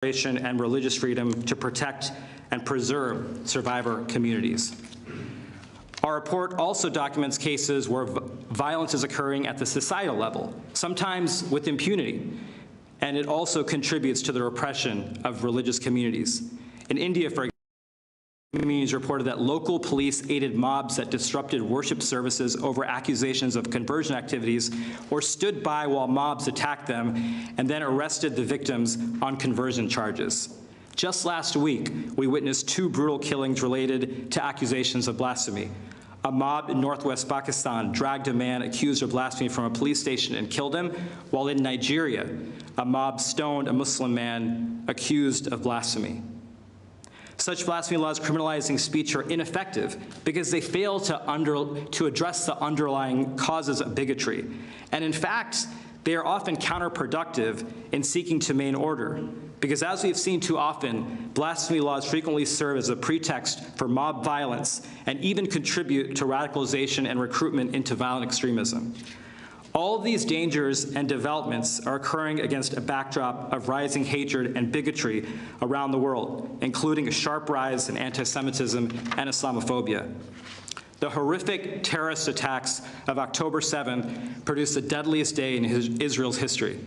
and religious freedom to protect and preserve survivor communities. Our report also documents cases where violence is occurring at the societal level, sometimes with impunity, and it also contributes to the repression of religious communities. In India, for example, communities reported that local police aided mobs that disrupted worship services over accusations of conversion activities, or stood by while mobs attacked them and then arrested the victims on conversion charges. Just last week, we witnessed 2 brutal killings related to accusations of blasphemy. A mob in northwest Pakistan dragged a man accused of blasphemy from a police station and killed him, while in Nigeria, a mob stoned a Muslim man accused of blasphemy. Such blasphemy laws criminalizing speech are ineffective because they fail to address the underlying causes of bigotry. And in fact, they are often counterproductive in seeking to maintain order. Because as we've seen too often, blasphemy laws frequently serve as a pretext for mob violence and even contribute to radicalization and recruitment into violent extremism. All of these dangers and developments are occurring against a backdrop of rising hatred and bigotry around the world, including a sharp rise in anti-Semitism and Islamophobia. The horrific terrorist attacks of October 7th produced the deadliest day in Israel's history.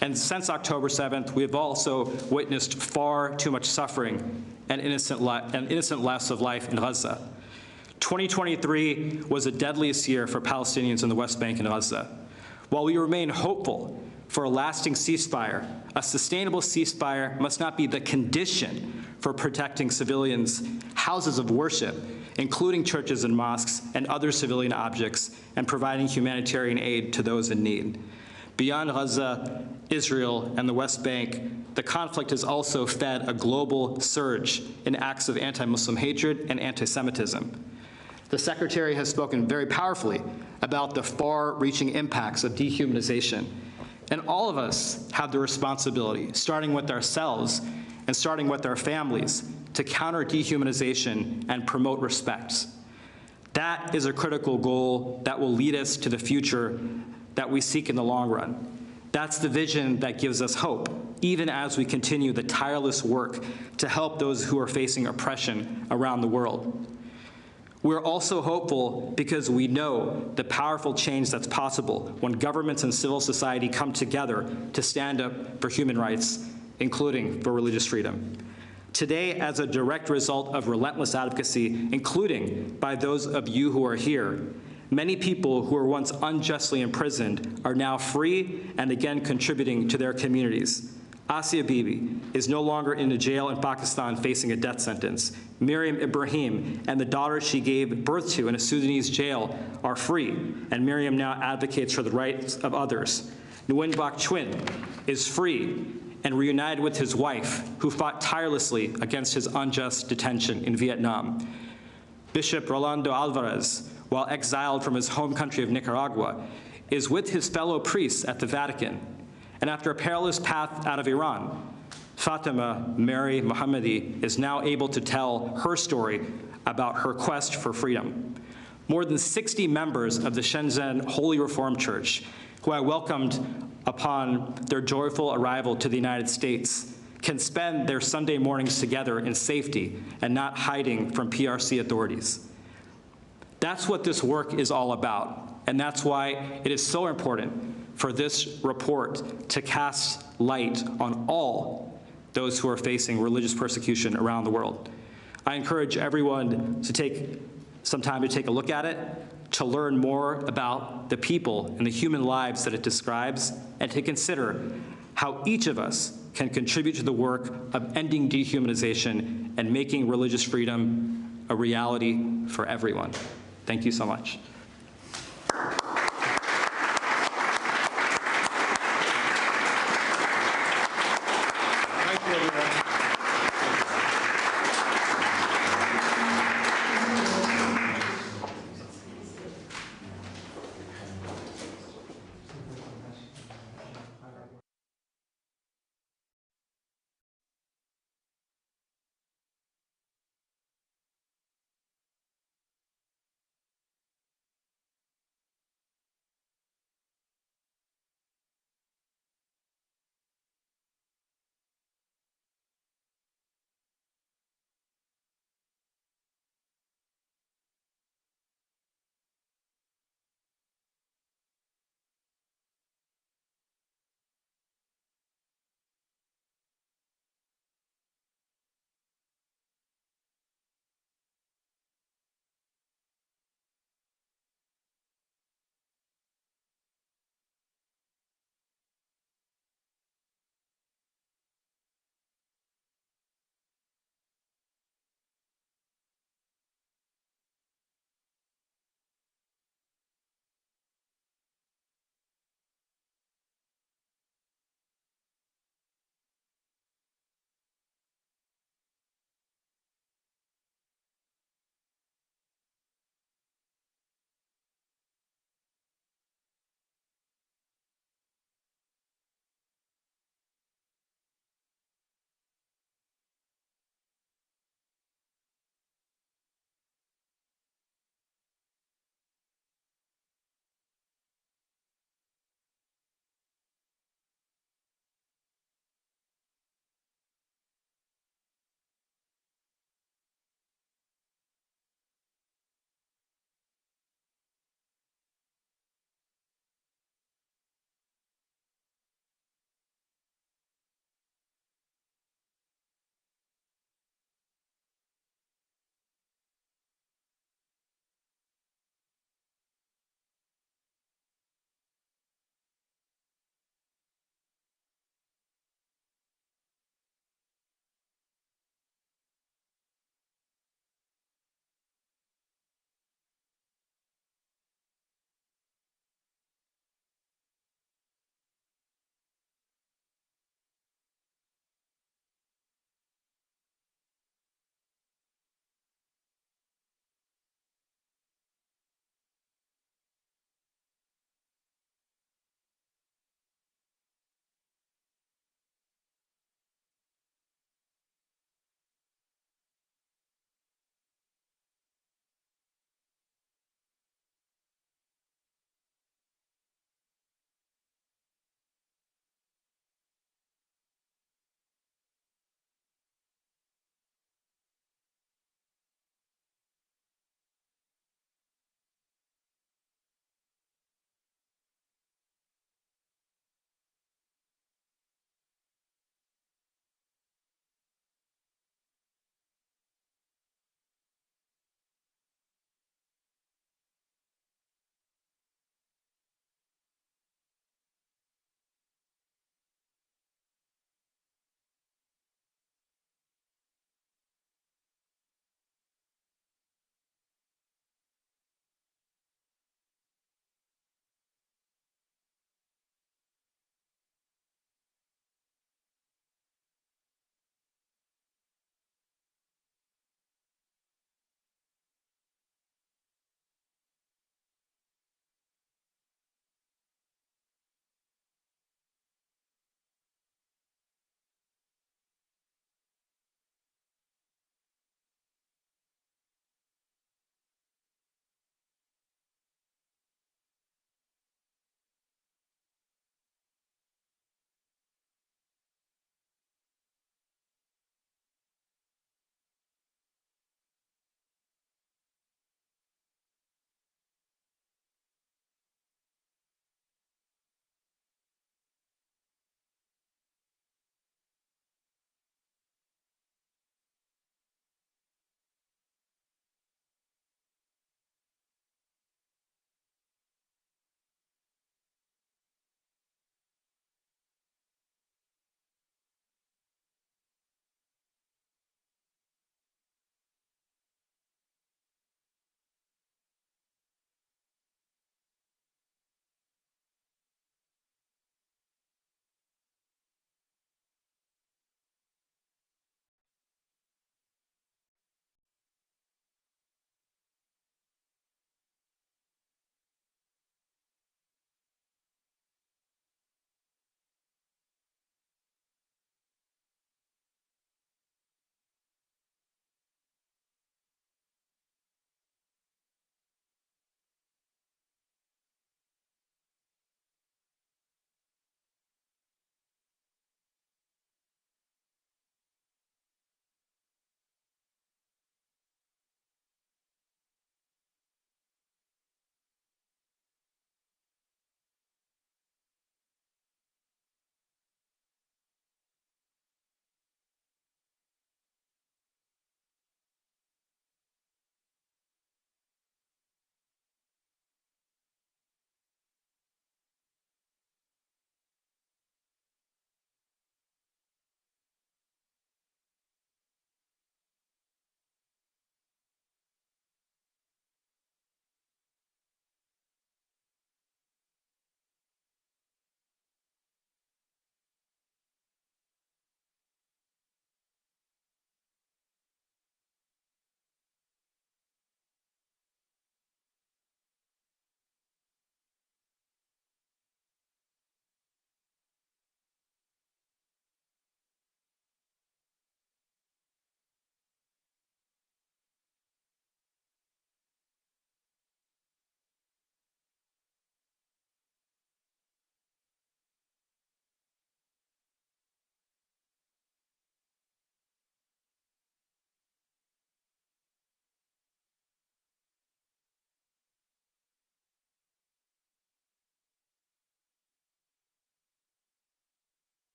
And since October 7th, we have also witnessed far too much suffering and innocent loss of life in Gaza. 2023 was the deadliest year for Palestinians in the West Bank and Gaza. While we remain hopeful for a lasting ceasefire, a sustainable ceasefire must not be the condition for protecting civilians' houses of worship, including churches and mosques and other civilian objects, and providing humanitarian aid to those in need. Beyond Gaza, Israel, and the West Bank, the conflict has also fed a global surge in acts of anti-Muslim hatred and anti-Semitism. The Secretary has spoken very powerfully about the far-reaching impacts of dehumanization. And all of us have the responsibility, starting with ourselves and starting with our families, to counter dehumanization and promote respect. That is a critical goal that will lead us to the future that we seek in the long run. That's the vision that gives us hope, even as we continue the tireless work to help those who are facing oppression around the world. We're also hopeful because we know the powerful change that's possible when governments and civil society come together to stand up for human rights, including for religious freedom. Today, as a direct result of relentless advocacy, including by those of you who are here, many people who were once unjustly imprisoned are now free and again contributing to their communities. Asia Bibi is no longer in a jail in Pakistan facing a death sentence. Miriam Ibrahim and the daughter she gave birth to in a Sudanese jail are free, and Miriam now advocates for the rights of others. Nguyen Bach Chuen is free and reunited with his wife, who fought tirelessly against his unjust detention in Vietnam. Bishop Rolando Alvarez, while exiled from his home country of Nicaragua, is with his fellow priests at the Vatican. And after a perilous path out of Iran, Fatima Mary Mohammadi is now able to tell her story about her quest for freedom. More than 60 members of the Shenzhen Holy Reformed Church, who I welcomed upon their joyful arrival to the United States, can spend their Sunday mornings together in safety and not hiding from PRC authorities. That's what this work is all about, and that's why it is so important for this report to cast light on all those who are facing religious persecution around the world. I encourage everyone to take some time to take a look at it, to learn more about the people and the human lives that it describes, and to consider how each of us can contribute to the work of ending dehumanization and making religious freedom a reality for everyone. Thank you so much.